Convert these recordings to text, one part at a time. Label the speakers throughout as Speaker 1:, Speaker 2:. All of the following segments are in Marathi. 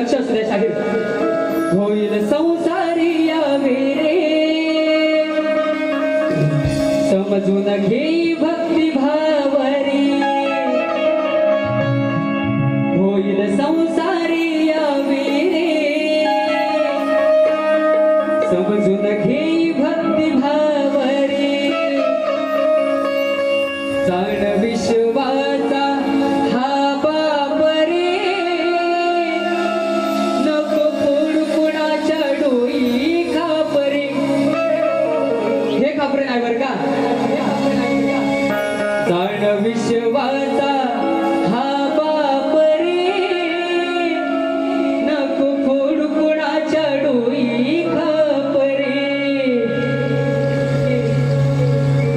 Speaker 1: लक्ष असू द्या शाहीर. होईल संसारी या रे समजून घेई भक्ती भावरी. होईल संसारी या रे समजून घेई भक्ती भावरी. जाण विश्वाचा हा बाप रे नको फोड कुणाच्या डोई खापरे. हे खापरे नाही बर का. जाण विश्वाचा हा बाप रे नको फोड कुणाच्या डोई खापरे.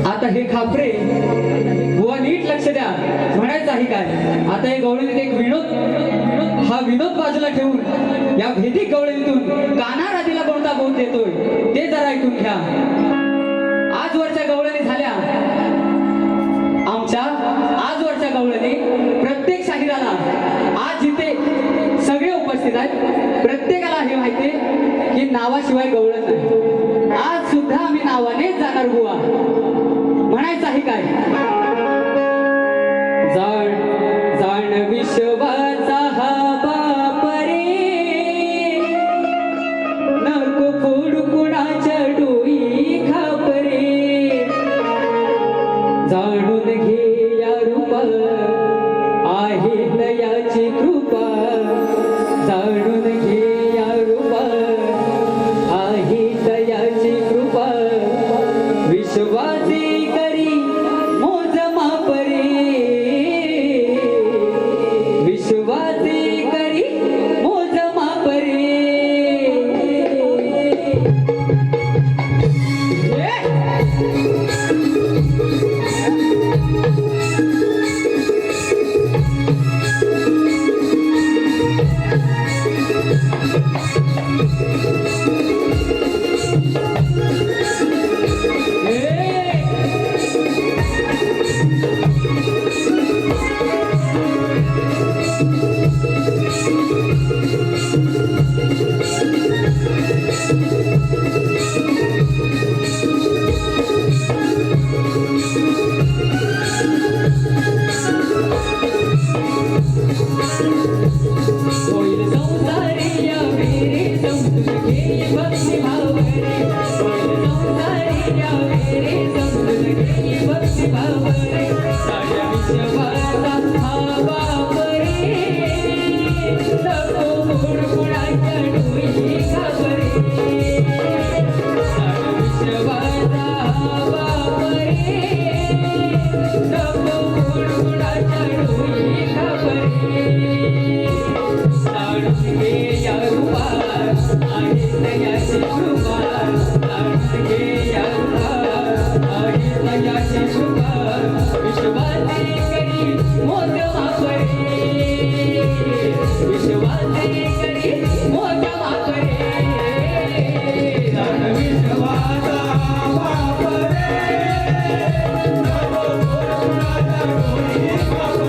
Speaker 1: आता हे खापरे बुवा नीट लक्ष द्या. म्हणायचं आहे काय आता हे गवळणीत एक विनोद, हा विनोद बाजूला ठेवून या भेदी गवळणीतून काना राधीला कोणता बोध देतोय ते जरा ऐकून घ्या. आजवरच्या गवळणी झाल्या आमच्या आजवरच्या गवळणी. प्रत्येक शाहिराला आज जिथे सगळे उपस्थित आहेत प्रत्येकाला हे माहिती की नावाशिवाय गवळण नाही. आज सुद्धा आम्ही नावानेच जाणार बुवा. म्हणायचं आहे काय जाण जाण विश्वाचा हा बाप रे नको फोड कुणाच्या डोई खापरे. जाणून घे या रूपा आहे दयाची कृपा. जाणून घे या रूपा आहे दयाची कृपा. विश्वासी करी मोज मापरे. विश्वासी करी मोज मापरे. होईल संसारी या रे समजून घे भक्ती भावरे. होईल संसारी या रे समजून घे भक्ती भावरे. साड्या विश्वाचा हा बाप रे नको फोड कुणाच्या डोई खापरे. साड्या विश्वाचा हा बाप रे नको फोड कुणाच्या डोई खापरे. जाणून घे या रूपा आहे दयाची कृपा. जाणून घे या रूपा आहे दयाची कृपा. विश्वासी करी मोज मापरे. विश्वासी करी मोज मापरे. जाण विश्वाचा बाप रे नको फोड कुणाच्या डोई खापरे.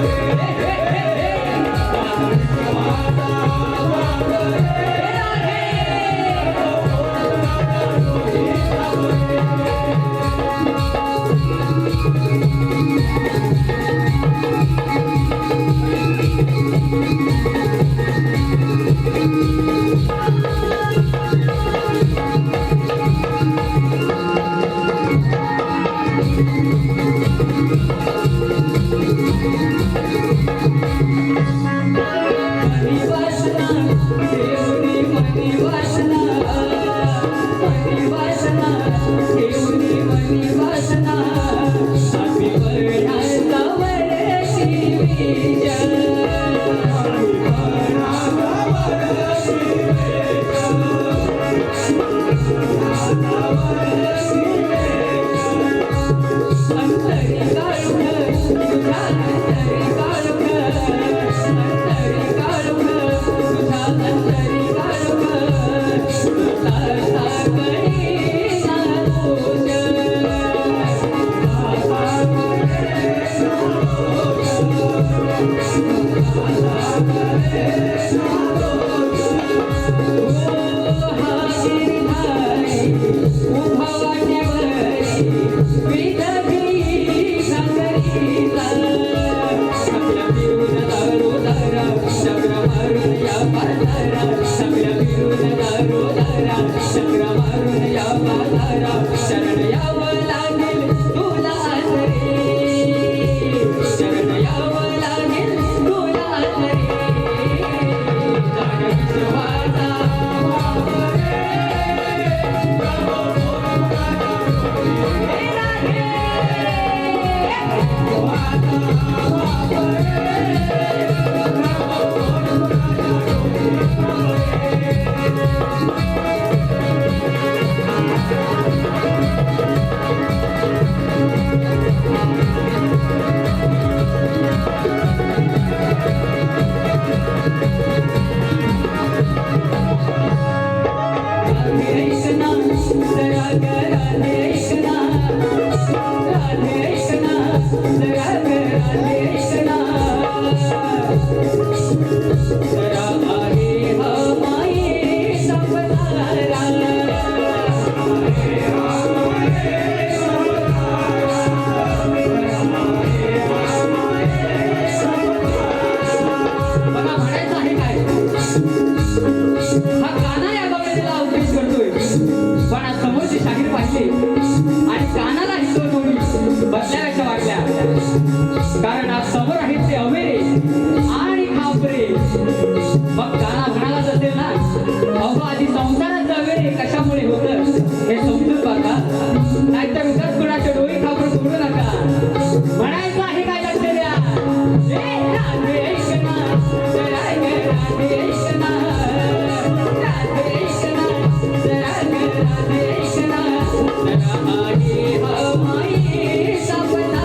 Speaker 1: मला म्हणायचं आहे काय हा काना या गवळणीला उपदेश करतोय पण आज समोरची शाहीर पाहिली आणि कानाला हिंदू थोडी बदल्याच्या वाटल्या कारण आज समोर आहेत ते अवेरे आणि खापरे मग काना म्हणालाच असेल ना अहो आधी संसारात अवेरे कशामुळे होतं हे समजून बघा नाहीतर उगाच कुणाच्या डोळी खापर सोडू नका म्हणायचं आहे काय लक्ष द्या राधे कृष्णा राधे कृष्णा राधे कृष्णा राधे कृष्णा राधे हमारी सपना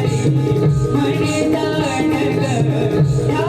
Speaker 1: म्हणे दान ग